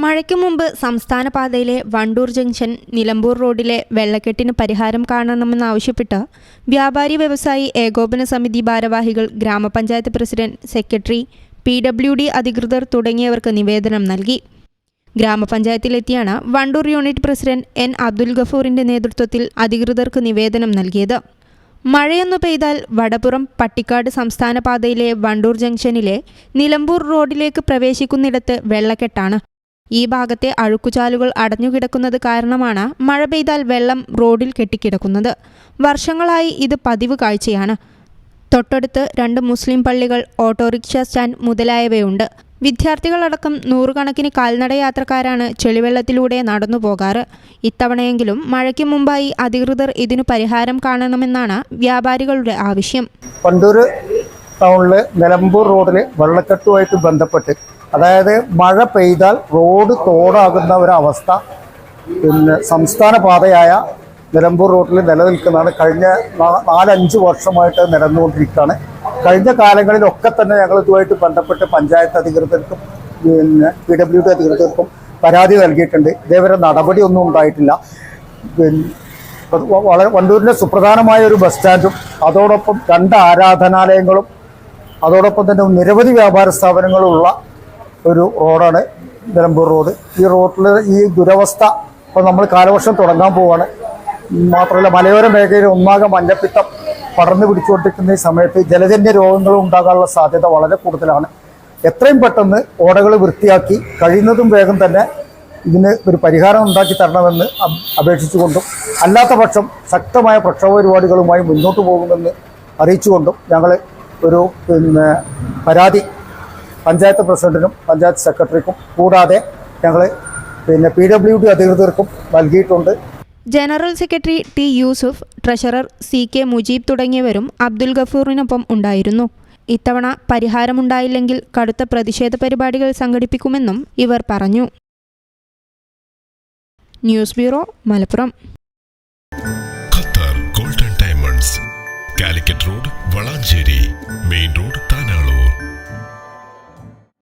മഴയ്ക്കു മുമ്പ് സംസ്ഥാന പാതയിലെ വണ്ടൂർ ജംഗ്ഷൻ നിലമ്പൂർ റോഡിലെ വെള്ളക്കെട്ടിന് പരിഹാരം കാണണമെന്നാവശ്യപ്പെട്ട് വ്യാപാരി വ്യവസായി ഏകോപന സമിതി ഭാരവാഹികൾ ഗ്രാമപഞ്ചായത്ത് പ്രസിഡന്റ്, സെക്രട്ടറി, PWD അധികൃതർ തുടങ്ങിയവർക്ക് നിവേദനം നൽകി. ഗ്രാമപഞ്ചായത്തിലെത്തിയാണ് Wandoor unit president N. Abdul ഗഫൂറിന്റെ നേതൃത്വത്തിൽ അധികൃതർക്ക് നിവേദനം നൽകിയത്. മഴയൊന്നു പെയ്താൽ വടപുറം പട്ടിക്കാട് സംസ്ഥാന പാതയിലെ വണ്ടൂർ ജംഗ്ഷനിലെ നിലമ്പൂർ റോഡിലേക്ക് പ്രവേശിക്കുന്നിടത്ത് വെള്ളക്കെട്ടാണ്. ഈ ഭാഗത്തെ അഴുക്കുചാലുകൾ അടഞ്ഞുകിടക്കുന്നത് കാരണമാണ് മഴ പെയ്താൽ വെള്ളം റോഡിൽ കെട്ടിക്കിടക്കുന്നത്. വർഷങ്ങളായി ഇത് പതിവ് കാഴ്ചയാണ്. തൊട്ടടുത്ത് 2 മുസ്ലിം പള്ളികൾ, ഓട്ടോറിക്ഷ സ്റ്റാൻഡ് മുതലായവയുണ്ട്. വിദ്യാർത്ഥികളടക്കം നൂറുകണക്കിന് കാൽനട യാത്രക്കാരാണ് ചെളിവെള്ളത്തിലൂടെ നടന്നു പോകാറ്. ഇത്തവണയെങ്കിലും മഴയ്ക്ക് മുമ്പായി അധികൃതർ ഇതിനു പരിഹാരം കാണണമെന്നാണ് വ്യാപാരികളുടെ ആവശ്യം. വണ്ടൂർ ടൗണില് നിലമ്പൂർ റോഡിൽ വെള്ളക്കെട്ടുമായിട്ട് ബന്ധപ്പെട്ട്, അതായത് മഴ പെയ്താൽ റോഡ് തോടാകുന്ന ഒരവസ്ഥ സംസ്ഥാന പാതയായ നിലമ്പൂർ റോഡിൽ നിലനിൽക്കുന്നതാണ്. കഴിഞ്ഞ 4-5 വർഷമായിട്ട് നടന്നുകൊണ്ടിരിക്കുകയാണ്. കഴിഞ്ഞ കാലങ്ങളിലൊക്കെ തന്നെ ഞങ്ങൾ ഇതുമായിട്ട് ബന്ധപ്പെട്ട് പഞ്ചായത്ത് അധികൃതർക്കും PWD അധികൃതർക്കും പരാതി നൽകിയിട്ടുണ്ട്. ഇതേവരെ നടപടിയൊന്നും ഉണ്ടായിട്ടില്ല. വണ്ടൂരിൻ്റെ സുപ്രധാനമായ ഒരു ബസ് സ്റ്റാൻഡും അതോടൊപ്പം 2 ആരാധനാലയങ്ങളും അതോടൊപ്പം തന്നെ നിരവധി വ്യാപാര സ്ഥാപനങ്ങളുള്ള ഒരു റോഡാണ് നിലമ്പൂർ റോഡ്. ഈ റോഡിൽ ഈ ദുരവസ്ഥ ഇപ്പോൾ നമ്മൾ കാലവർഷം തുടങ്ങാൻ പോവുകയാണ്. മാത്രമല്ല, മലയോര മേഖലയിൽ ഒന്നാകെ മഞ്ഞപ്പിത്തം പടർന്നു പിടിച്ചുകൊണ്ടിരിക്കുന്ന ഈ സമയത്ത് ജലജന്യ രോഗങ്ങൾ ഉണ്ടാകാനുള്ള സാധ്യത വളരെ കൂടുതലാണ്. എത്രയും പെട്ടെന്ന് ഓടകൾ വൃത്തിയാക്കി കഴിയുന്നതും വേഗം തന്നെ ഇതിന് ഒരു പരിഹാരം ഉണ്ടാക്കി തരണമെന്ന് അപേക്ഷിച്ചുകൊണ്ടും, അല്ലാത്ത പക്ഷം ശക്തമായ പ്രക്ഷോഭ പരിപാടികളുമായി മുന്നോട്ട് പോകുമെന്ന് അറിയിച്ചുകൊണ്ടും ഞങ്ങൾ ഒരു പരാതി പഞ്ചായത്ത് പ്രസിഡന്റിനും പഞ്ചായത്ത് സെക്രട്ടറിക്കും കൂടാതെ ഞങ്ങൾ PWD അധികൃതർക്കും നൽകിയിട്ടുണ്ട്. General secretary T. Yusuf, treasurer CK Mujeeb തുടങ്ങിയവരും അബ്ദുൽ ഗഫൂറിനൊപ്പം ഉണ്ടായിരുന്നു. ഇത്തവണ പരിഹാരമുണ്ടായില്ലെങ്കിൽ കടുത്ത പ്രതിഷേധ പരിപാടികൾ സംഘടിപ്പിക്കുമെന്നും ഇവർ പറഞ്ഞു. News bureau, Malappuram. Qatar golden diamonds, Calicut road, Valanchery main road,